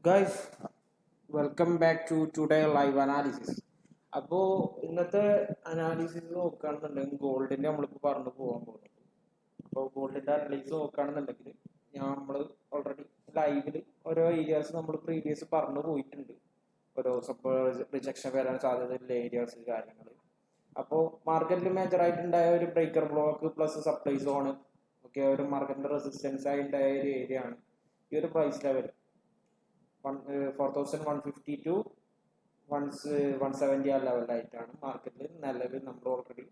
Guys, welcome back to today live analysis. അപ്പോൾ ഇന്നത്തെ analysis നോക്കുകയാണെന്നുണ്ടെങ്കിൽ ഗോൾഡിന്റെ നമ്മളിപ്പോൾ പറഞ്ഞു പോകാൻ പോകുന്നത്. അപ്പോൾ ഗോൾഡിന്റെ അനലൈസ് നോക്കുകയാണെന്നുണ്ടെങ്കിൽ നമ്മൾ ഓൾറെഡി ലൈവിൽ ഓരോ ഏരിയാസ് നമ്മൾ പ്രീവിയസ് പറഞ്ഞു പോയിട്ടുണ്ട്. ഓരോ റിജക്ഷൻ വരാൻ സാധ്യതയുള്ള ഏരിയാസ് കാര്യങ്ങൾ. അപ്പോൾ മാർക്കറ്റിൽ മേജർ ആയിട്ടുണ്ടായ ഒരു breaker block plus supply zone ഒക്കെ ഒരു മാർക്കറ്റിന്റെ റെസിസ്റ്റൻസ് ആയി ഉണ്ടായ ഒരു ഏരിയ ആണ് ഈ ഒരു പ്രൈസ് ലെവൽ 4150 ടു 170 ആ ലെവലായിട്ടാണ് മാർക്കറ്റിൽ നിലവിൽ നമ്മൾ ഓൾറെഡി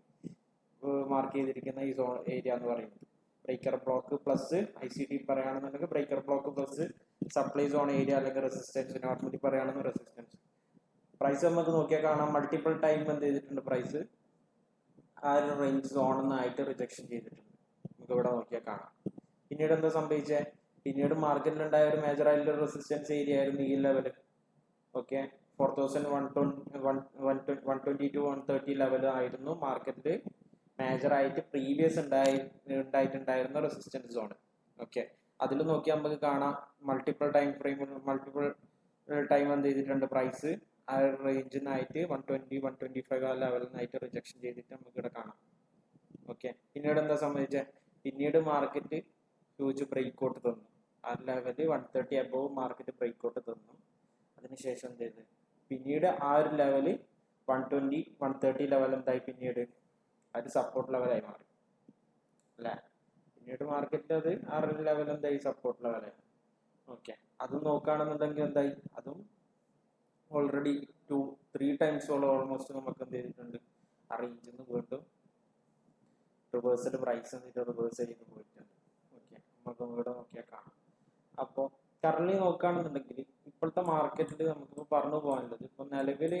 മാർക്ക് ചെയ്തിരിക്കുന്ന ഈ സോൺ ഏരിയ എന്ന് പറയുന്നത്. ബ്രേക്കർ ബ്ലോക്ക് പ്ലസ് ICT പറയുകയാണെന്നുണ്ടെങ്കിൽ breaker block plus supply zone area അല്ലെങ്കിൽ റെസിസ്റ്റൻസ്, നോർമലി പറയുകയാണെങ്കിൽ റെസിസ്റ്റൻസ്. പ്രൈസ് നമുക്ക് നോക്കിയാൽ കാണാം, മൾട്ടിപ്പിൾ ടൈം എന്ത് ചെയ്തിട്ടുണ്ട്, പ്രൈസ് ആ ഒരു റേഞ്ച് സോണിന്നായിട്ട് റിജക്ഷൻ ചെയ്തിട്ടുണ്ട്. നമുക്ക് ഇവിടെ നോക്കിയാൽ കാണാം. പിന്നീട് എന്താ സംഭവിച്ചത്, പിന്നീട് മാർക്കറ്റിലുണ്ടായ ഒരു മേജർ ആയിട്ടുള്ള റെസിസ്റ്റൻസ് ഏരിയ ആയിരുന്നു ഈ ലെവൽ. ഓക്കെ, 4120 ടു 130 ലെവൽ ആയിരുന്നു മാർക്കറ്റിൽ മേജർ ആയിട്ട് പ്രീവിയസ് ഉണ്ടായിട്ടുണ്ടായിരുന്ന റെസിസ്റ്റൻസ് സോൺ. ഓക്കെ, അതിൽ നോക്കിയാൽ നമുക്ക് കാണാം മൾട്ടിപ്പിൾ ടൈം എന്ത് ചെയ്തിട്ടുണ്ട്, പ്രൈസ് ആ റേഞ്ചിൽ നിന്നായിട്ട് 120 125 ആ ലെവലിൽ നിന്നായിട്ട് റിജക്ഷൻ ചെയ്തിട്ട് നമുക്ക് ഇവിടെ കാണാം. ഓക്കെ, പിന്നീട് എന്താ സംഭവിച്ചത്, പിന്നീട് മാർക്കറ്റ് ഹ്യൂജ് ബ്രേക്ക് ഔട്ട് തന്നു. ആ level 130 above market break out തന്നു. അതിനുശേഷം എന്ത് ചെയ്ത്, പിന്നീട് ആ ഒരു ലെവല് 120 130 ലെവൽ എന്തായി, പിന്നീട് അത് സപ്പോർട്ട് ലെവലായി മാറി അല്ലേ. പിന്നീട് മാർക്കറ്റ് അത് ആ ഒരു ലെവൽ എന്തായി, സപ്പോർട്ട് ലെവലായി. ഓക്കെ, അതും നോക്കുകയാണെന്നുണ്ടെങ്കിൽ എന്തായി, അതും ഓൾറെഡി 2-3 ടൈംസോളം ഓൾമോസ്റ്റ് നമുക്ക് എന്ത് ചെയ്തിട്ടുണ്ട്, ആ റേഞ്ചിൽ നിന്ന് വീണ്ടും റിവേഴ്സൽ പ്രൈസ് റിവേഴ്സ് ചെയ്ത് പോയിട്ടുണ്ട്. ഓക്കെ, നമുക്ക് ഇവിടെ നോക്കിയാൽ കാണാം. അപ്പോൾ കറന്റ് നോക്കുകയാണെന്നുണ്ടെങ്കിൽ ഇപ്പോഴത്തെ മാർക്കറ്റിൽ നമുക്കിപ്പോൾ പറഞ്ഞു പോകാനുള്ളത്, ഇപ്പം നിലവിൽ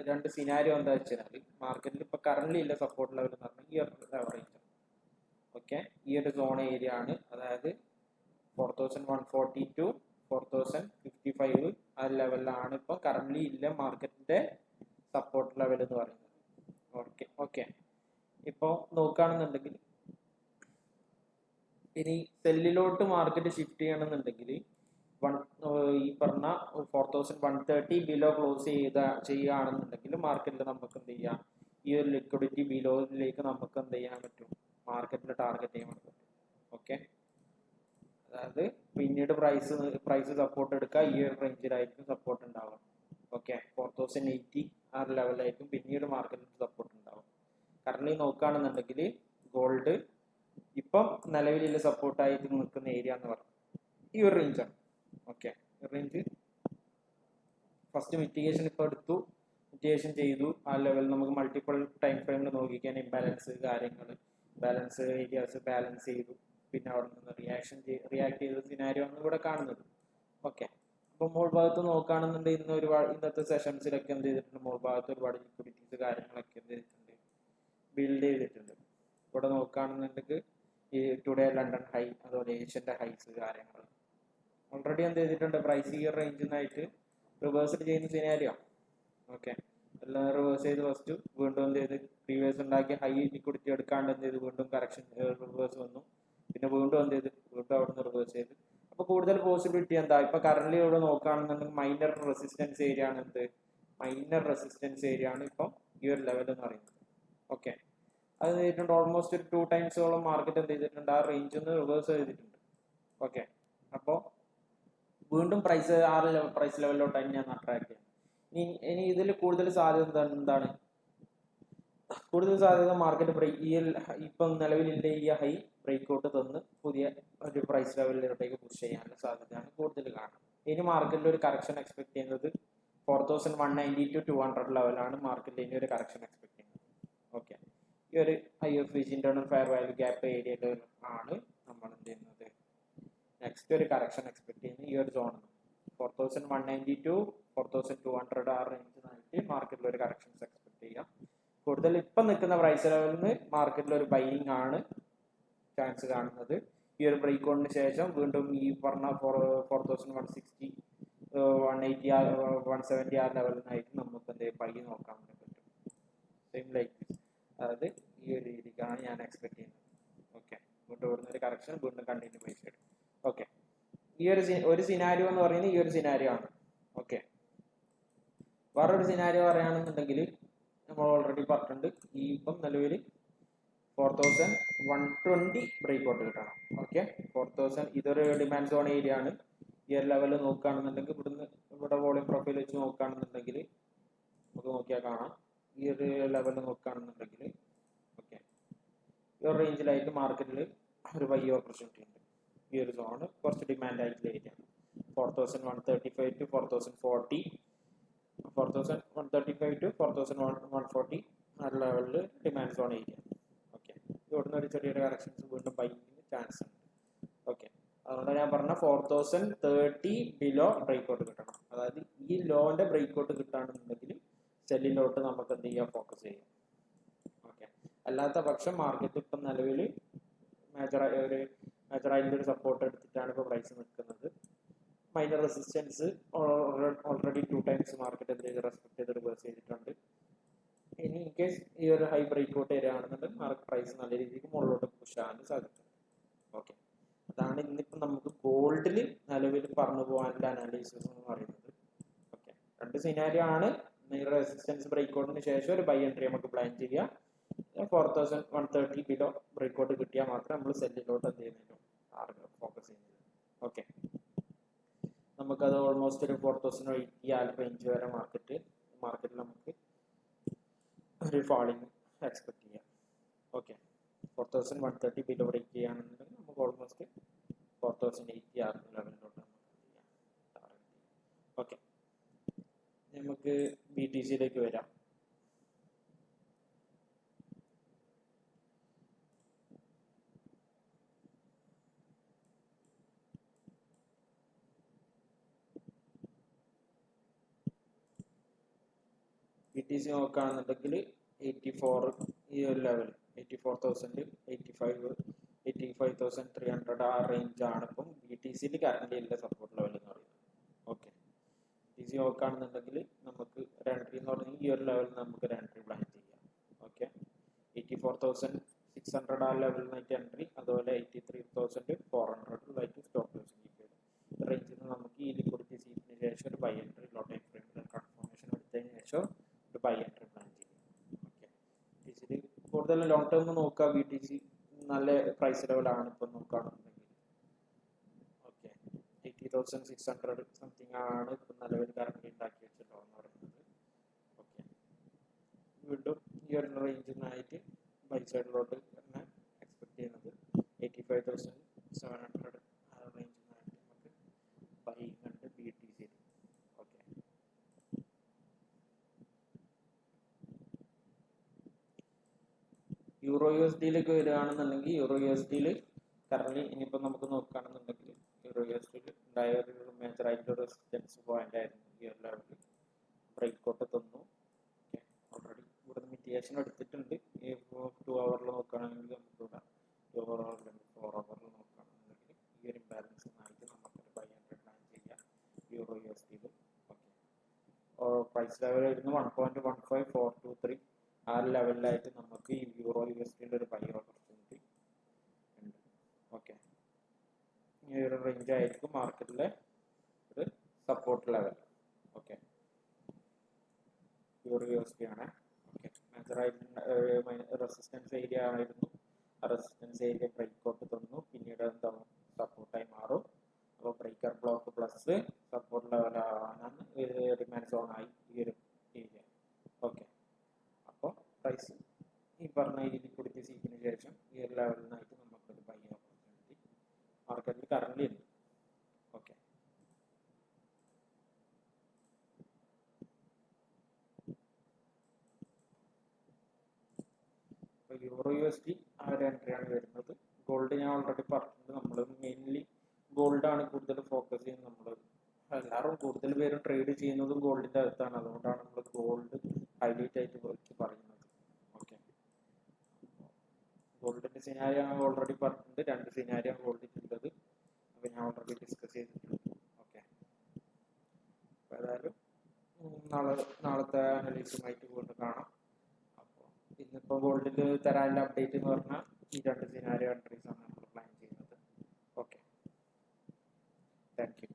രണ്ട് സിനാരിയോ എന്താ വെച്ചാൽ, മാർക്കറ്റിൽ ഇപ്പോൾ കറന്റ് ഇല്ല സപ്പോർട്ട് ലെവൽ എന്ന് പറഞ്ഞാൽ ഈ ഒരു റേഞ്ച്. ഓക്കെ, ഈ ഒരു സോൺ ഏരിയ ആണ്, അതായത് 4140 ടു 4055 ആ ലെവലിലാണ് ഇപ്പോൾ കറന്റ് ഇല്ല മാർക്കറ്റിന്റെ സപ്പോർട്ട് ലെവൽ എന്ന് പറയുന്നത്. ഓക്കെ ഓക്കെ ഇപ്പോൾ നോക്കുകയാണെന്നുണ്ടെങ്കിൽ ഇനി സെല്ലിലോട്ട് മാർക്കറ്റ് ഷിഫ്റ്റ് ചെയ്യണമെന്നുണ്ടെങ്കിൽ ഈ പറഞ്ഞ 4130 ബിലോ ക്ലോസ് ചെയ്യുകയാണെന്നുണ്ടെങ്കിൽ മാർക്കറ്റിൽ നമുക്ക് എന്ത് ചെയ്യാം, ഈ ഒരു ലിക്വിഡിറ്റി ബിലോയിലേക്ക് നമുക്ക് എന്ത് ചെയ്യാൻ പറ്റും, മാർക്കറ്റിൽ ടാർഗറ്റ് ചെയ്യാൻ പറ്റും. ഓക്കെ, അതായത് പിന്നീട് പ്രൈസ് സപ്പോർട്ട് എടുക്കുക, ഈ ഒരു റേഞ്ചിലായിരിക്കും സപ്പോർട്ട് ഉണ്ടാവുക. ഓക്കെ, 4080 ആ ലെവലായിരിക്കും പിന്നീട് മാർക്കറ്റിൽ സപ്പോർട്ട് ഉണ്ടാവും. കറന്റ് നോക്കുകയാണെന്നുണ്ടെങ്കിൽ ഗോൾഡ് ഇപ്പം നിലവിലുള്ള സപ്പോർട്ടായിട്ട് നിൽക്കുന്ന ഏരിയ എന്ന് പറയുന്നത് ഈ ഒരു റേഞ്ചാണ്. ഓക്കെ, റേഞ്ച് ഫസ്റ്റ് മിറ്റിഗേഷൻ ഇപ്പോൾ എടുത്തു, മിറ്റിഗേഷൻ ചെയ്തു. ആ ലെവൽ നമുക്ക് മൾട്ടിപ്പിൾ ടൈം ഫ്രെയിമിൽ നോക്കിക്കാൻ ഇംബാലൻസ് കാര്യങ്ങൾ, ബാലൻസ് ഏരിയാസ് ബാലൻസ് ചെയ്തു. പിന്നെ അവിടെ നിന്ന് റിയാക്ട് ചെയ്ത സിനാരിയോ ആണ് ഇവിടെ കാണുന്നത്. ഓക്കെ, അപ്പോൾ മോൾ ഭാഗത്ത് നോക്കുകയാണെന്നുണ്ടെങ്കിൽ ഇന്നത്തെ സെഷൻസിലൊക്കെ എന്ത് ചെയ്തിട്ടുണ്ട്, മോൾ ഭാഗത്ത് ഒരുപാട് ലിക്വിഡിറ്റീസ് കാര്യങ്ങളൊക്കെ എന്ത് ചെയ്തിട്ടുണ്ട്, ബിൽഡ് ചെയ്തിട്ടുണ്ട്. ഇവിടെ നോക്കുകയാണെന്നുണ്ടെങ്കിൽ ഈ ടുഡേ ലണ്ടൻ ഹൈ, അതുപോലെ ഏഷ്യൻ്റെ ഹൈസ് കാര്യങ്ങൾ ഓൾറെഡി എന്ത് ചെയ്തിട്ടുണ്ട്, പ്രൈസ് ഈ റേഞ്ചിൽ നിന്നായിട്ട് റിവേഴ്സ് ചെയ്യുന്ന സിനാരിയോ. ഓക്കെ, എല്ലാം റിവേഴ്സ് ചെയ്ത് ഫസ്റ്റ് വീണ്ടും എന്ത് ചെയ്ത് പ്രീവിയസ് ഉണ്ടാക്കി ഹൈ ലിക്വിഡിറ്റി എടുക്കാണ്ട് എന്ത് ചെയ്ത് വീണ്ടും കറക്ഷൻ റിവേഴ്സ് വന്നു. പിന്നെ വീണ്ടും എന്ത് ചെയ്ത് വീണ്ടും അവിടെ നിന്ന് റിവേഴ്സ് ചെയ്ത്. അപ്പോൾ കൂടുതൽ പോസിബിലിറ്റി എന്താ, ഇപ്പൊ കറന്റ് ഇവിടെ നോക്കുകയാണെന്നുണ്ടെങ്കിൽ മൈനർ റെസിസ്റ്റൻസ് ഏരിയ ആണ്, മൈനർ റെസിസ്റ്റൻസ് ഏരിയ ആണ് ഇപ്പം ഈ ഒരു ലെവൽ എന്ന് പറയുന്നത്. ഓക്കെ, അത് ചെയ്തിട്ടുണ്ട് ഓൾമോസ്റ്റ് ഒരു 2 ടൈംസോളം മാർക്കറ്റ് എന്ത് ചെയ്തിട്ടുണ്ട്, ആ റേഞ്ചിൽ നിന്ന് റിവേഴ്സ് ചെയ്തിട്ടുണ്ട്. ഓക്കെ, അപ്പോൾ വീണ്ടും പ്രൈസ് പ്രൈസ് ലെവലിലോട്ട് തന്നെയാണ് അട്രാക്ട് ചെയ്യുന്നത്. ഇനി ഇതിൽ കൂടുതൽ സാധ്യത എന്താണ്, കൂടുതൽ സാധ്യത മാർക്കറ്റ് ഇപ്പം നിലവിലില്ല ഈ ഹൈ ബ്രേക്ക് ഔട്ട് തന്ന് പുതിയ ഒരു പ്രൈസ് ലെവലിലോട്ടേക്ക് പുഷ് ചെയ്യാനുള്ള സാധ്യതയാണ് കൂടുതൽ കാണുന്നത്. ഇനി മാർക്കറ്റിൽ ഒരു കറക്ഷൻ എക്സ്പെക്ട് ചെയ്യുന്നത് 4190 ടു 200 ലെവലാണ് മാർക്കറ്റിൽ ഇനി ഒരു കറക്ഷൻ എക്സ്പെക്ട് ചെയ്യുന്നത്. ഓക്കെ, ഈ ഒരു IFVG internal fair value gap ഏരിയയിൽ ആണ് നമ്മൾ എന്ത് ചെയ്യുന്നത്, നെക്സ്റ്റ് ഒരു കറക്ഷൻ എക്സ്പെക്ട് ചെയ്യുന്നത് ഈ ഒരു സോണിൽ 4190 ടു 4200 ആ റേഞ്ചിനായിട്ട് മാർക്കറ്റിൽ ഒരു കറക്ഷൻസ് എക്സ്പെക്ട് ചെയ്യാം. കൂടുതൽ ഇപ്പം നിൽക്കുന്ന പ്രൈസ് ലെവലിൽ നിന്ന് മാർക്കറ്റിൽ ഒരു ബൈയിങ് ആണ് ചാൻസ് കാണുന്നത്. ഈ ഒരു ബ്രേക്ക് ഔട്ടിന് ശേഷം വീണ്ടും ഈ പറഞ്ഞ 4160 180 170 ആ ലെവലിനായിട്ട് നമുക്ക് എന്ത് ബൈ നോക്കാൻ പറ്റും. സെയിം ലൈക്ക് ദിസ്, അതായത് ഈ ഒരു രീതിക്കാണ് ഞാൻ എക്സ്പെക്ട് ചെയ്യുന്നത്. ഓക്കെ, വീണ്ടും ഇവിടുന്ന് ഒരു കറക്ഷൻ വീണ്ടും കണ്ടിന്യൂ പൈസ. ഓക്കെ, ഈ ഒരു സിനാരിയോ എന്ന് പറയുന്നത് ഈ ഒരു സിനാരിയോ ആണ്. ഓക്കെ. വേറൊരു സിനാരിയോ പറയുകയാണെന്നുണ്ടെങ്കിൽ നമ്മൾ ഓൾറെഡി പറഞ്ഞിട്ടുണ്ട്, ഈ ഇപ്പം നിലവിൽ 4120 ബ്രേക്ക് ഔട്ട് കിട്ടണം. ഓക്കെ, 4000 ഇതൊരു ഡിമാൻഡ് സോൺ ഏരിയ ആണ്. ഈ ഒരു ലെവലിൽ നോക്കുകയാണെന്നുണ്ടെങ്കിൽ ഇവിടെ വോളിയം പ്രൊഫൈൽ വെച്ച് നോക്കുകയാണെന്നുണ്ടെങ്കിൽ നമുക്ക് നോക്കിയാൽ കാണാം. ഈ ഒരു ലെവലിൽ നോക്കുകയാണെന്നുണ്ടെങ്കിൽ ഓക്കെ, ഈ ഒരു റേഞ്ചിലായിട്ട് മാർക്കറ്റിൽ ഒരു വലിയ ഓപ്പർച്യൂണിറ്റി ഉണ്ട്. ഈ ഒരു സോൺ കുറച്ച് ഡിമാൻഡ് ആയിട്ടുള്ള ഏരിയ ആണ്. 4135 to 4040, 4135 to 4140 ആ ലെവലിൽ ഡിമാൻഡ് സോൺ ഏരിയ. ഓക്കെ, ഇവിടുന്ന് ഒരു ചെറിയൊരു കറക്ഷൻസ് വീണ്ടും ബൈക്കിന് ചാൻസ് ഉണ്ട്. ഓക്കെ, അതുകൊണ്ട് ഞാൻ പറഞ്ഞ 4030 ബിലോ ബ്രേക്ക് ഔട്ട് കിട്ടണം. അതായത് ഈ ലോന്റെ ബ്രേക്ക് ഔട്ട് കിട്ടുകയാണെന്നുണ്ടെങ്കിൽ സെല്ലിലോട്ട് നമുക്ക് എന്ത് ചെയ്യാം, ഫോക്കസ് ചെയ്യാം. ഓക്കെ, അല്ലാത്ത പക്ഷം മാർക്കറ്റ് ഇപ്പം നിലവിൽ മേജറായിട്ടുള്ള ഒരു സപ്പോർട്ട് എടുത്തിട്ടാണ് ഇപ്പോൾ പ്രൈസ് നിൽക്കുന്നത്. Minor resistance already 2 times market എന്തെങ്കിലും റെസ്പെക്ട് ചെയ്ത് റിവേഴ്സ് ചെയ്തിട്ടുണ്ട്. ഇനി ഇൻ കേസ് ഈ ഒരു ഹൈ ബ്രേക്ക് ഔട്ട് വരികയാണെന്നുണ്ടെങ്കിൽ മാർക്കറ്റ് പ്രൈസ് നല്ല രീതിക്ക് മുകളിലോട്ട് പുഷ് ആകാൻ സാധിക്കും. ഓക്കെ, അതാണ് ഇന്നിപ്പം നമുക്ക് ഗോൾഡിൽ നിലവിൽ പറഞ്ഞു പോകാനുള്ള അനാലിസിസ് എന്ന് പറയുന്നത്. ഓക്കെ, 2 സിനാരിയോ ആണ്. റെസിസ്റ്റൻസ് ബ്രേക്ക് ഔട്ടിന് ശേഷം ഒരു ബൈ എൻട്രി നമുക്ക് പ്ലാൻ ചെയ്യാം. 4130 ബിലോ ബ്രേക്ക് ഔട്ട് കിട്ടിയാൽ മാത്രമേ നമ്മൾ സെല്ലിലോട്ട് എന്ത് ചെയ്യുന്നുള്ളൂ, ഫോക്കസ് ചെയ്യുന്നത്. ഓക്കെ, നമുക്കത് ഓൾമോസ്റ്റ് ഒരു 4080 ആ റേഞ്ച് വരെ മാർക്കറ്റിൽ നമുക്ക് ഒരു ഫാളിങ് എക്സ്പെക്ട് ചെയ്യാം. ഓക്കെ, 4130 ബിലോ ബ്രേക്ക് ചെയ്യുകയാണെന്നുണ്ടെങ്കിൽ നമുക്ക് ഓൾമോസ്റ്റ് 4080 ആ ലെവലിലോട്ട് നമുക്ക് ചെയ്യാം. ഓക്കെ, നമുക്ക് BTC വരാം. BTC നോക്കുകയാണെന്നുണ്ടെങ്കിൽ 84 ഈ ഒരു ലെവൽ 84,000, 85,300 ആ റേഞ്ച് ആണ് ഇപ്പം BTCയിൽ കറന്റ് ഉള്ള സപ്പോർട്ട് ലെവൽ എന്ന് പറയുന്നത്. ഓക്കെ, BTC നോക്കുകയാണെന്നുണ്ടെങ്കിൽ നമുക്ക് ഒരു എൻട്രി എന്ന് പറഞ്ഞാൽ ഈ ഒരു ലെവലിൽ നമുക്ക് ഒരു എൻട്രി പ്ലാൻ ചെയ്യാം. ഓക്കെ, 84,600 ആ ലെവലിനായിട്ട് എൻട്രി, അതുപോലെ 83,400 സ്റ്റോപ്പ് ലോസ് റേഞ്ചിൽ നിന്ന് നമുക്ക് ഈ ലിക്വിഡിറ്റി സീറ്റിന് ശേഷം ഒരു ബൈ എൻട്രി ലോ ടൈം ഫ്രെയിമിൽ കൺഫർമേഷൻ എടുത്തതിന് ശേഷം ഒരു ബൈ എൻട്രി പ്ലാൻ ചെയ്യും. ഓക്കെ, BTC കൂടുതൽ ലോങ് ടേം നോക്കുക. BTC നല്ല പ്രൈസ് ലെവലാണ് ഇപ്പം നോക്കുകയാണെന്നുണ്ടെങ്കിൽ. ഓക്കെ, 80,600 സംതിങ് ആണ് ഇപ്പം നിലവിൽ കറന്റ് ഉണ്ടാക്കി വെച്ചല്ലോ എന്ന് പറയുന്നത്. ഓക്കെ, വീണ്ടും ഈ ഒരു റേഞ്ചിൽ നിന്നായിട്ട് ബൈ സൈഡിലോട്ട് തന്നെ എക്സ്പെക്ട് ചെയ്യുന്നത് 85,700 ആ റേഞ്ചിൽ നിന്നായിട്ട് നമുക്ക് ബൈ കണ്ട് BTC. ഓക്കെ, യൂറോ USDയിലേക്ക് വരികയാണെന്നുണ്ടെങ്കിൽ യൂറോ USDയിൽ കറന്റ് ഇനിയിപ്പോൾ നമുക്ക് നോക്കുകയാണെന്നുണ്ടെങ്കിൽ യൂറോ USDയിൽ ഉണ്ടായ ഒരു മേജറായിട്ടുള്ള റെസിസ്റ്റൻസ് പോയിന്റ് ആയിരുന്നു ഈ ഒരു ലെവലിൽ ബ്രേക്ക് ഔട്ട് തന്നു. ഓക്കെ, ഓൾറെഡി ഇവിടെ മിറ്റിഗേഷൻ എടുത്തിട്ടുണ്ട്. ഈ 2 ഹവറിൽ നോക്കുകയാണെങ്കിൽ നമുക്കിവിടെ 2 ഹവർ അല്ലെങ്കിൽ 4 ഹവറിൽ നോക്കുകയാണെന്നുണ്ടെങ്കിൽ ഈ ഒരു ഇംബാലൻസ് ആയിട്ട് നമുക്കൊരു ബൈ എൻട്രി പ്ലാൻ ചെയ്യാം യൂറോ USDയിൽ. ഓക്കെ, പ്രൈസ് ലെവൽ വരുന്നത് 1.15423 ആ ലെവലിലായിട്ട് നമുക്ക് ഈ യൂറോ USDയുടെ ഒരു ബൈ ഓപ്പർച്യൂണിറ്റി ഉണ്ട്. ഓക്കെ, ഈ ഒരു റേഞ്ച് ആയിരിക്കും മാർക്കറ്റിലെ ഒരു support level. Okay, euro USD ആണ്. ഓക്കെ, മേജറായിട്ട് റെസിസ്റ്റൻസ് ഏരിയ ആയിരുന്നു. ആ റെസിസ്റ്റൻസ് ഏരിയ ബ്രേക്ക് ഔട്ട് തന്നു, പിന്നീട് എന്താവും സപ്പോർട്ടായി മാറും. അപ്പോൾ breaker block plus support level ആവാനാണ് ഡിമാൻഡ് സോൺ ആയി ഈ ഒരു ഏരിയ. ഓക്കെ, അപ്പോൾ പ്രൈസ് ഈ പറഞ്ഞ ഈ ലിക്വിഡിറ്റി സീറ്റിന് ശേഷം ഈ ഒരു ലെവലിൽ നിന്നായിട്ട് നമുക്കൊരു ബൈ ഓപ്പർച്യൂണിറ്റി മാർക്കറ്റിൽ കറന്റ് ഉണ്ട്. ഓക്കെ, അപ്പോൾ യൂറോ USD ആ ഒരു എൻട്രിയാണ് വരുന്നത്. ഗോൾഡ് ഞാൻ ഓൾറെഡി പറഞ്ഞിട്ടുണ്ട്, നമ്മൾ മെയിൻലി ഗോൾഡാണ് കൂടുതൽ ഫോക്കസ് ചെയ്യുന്നത്. നമ്മൾ എല്ലാവരും കൂടുതൽ പേരും ട്രേഡ് ചെയ്യുന്നതും ഗോൾഡിൻ്റെ അകത്താണ്. അതുകൊണ്ടാണ് നമ്മൾ ഗോൾഡ് ഹൈലൈറ്റ് ആയിട്ട് പറയുന്നത്. ഓക്കെ, ഗോൾഡിൻ്റെ സിനാരിയോ ഞാൻ ഓൾറെഡി പറഞ്ഞിട്ടുണ്ട്. 2 സിനാരിയോ ഗോൾഡിനുള്ളത്, അപ്പോൾ ഞാൻ ഓൾറെഡി ഡിസ്കസ് ചെയ്തിട്ടുണ്ട്. ഓക്കെ, അപ്പോൾ ഏതായാലും നാളത്തെ അനലൈസുമായിട്ട് വീണ്ടും കാണാം. അപ്പോൾ ഇന്നിപ്പോൾ ഗോൾഡിൽ തരാനുള്ള അപ്ഡേറ്റ് എന്ന് പറഞ്ഞാൽ ഈ 2 സിനാരിയോ എൻട്രീസ് ആണ് നമ്മൾ പ്ലാൻ ചെയ്യുന്നത്. Okay, thank you.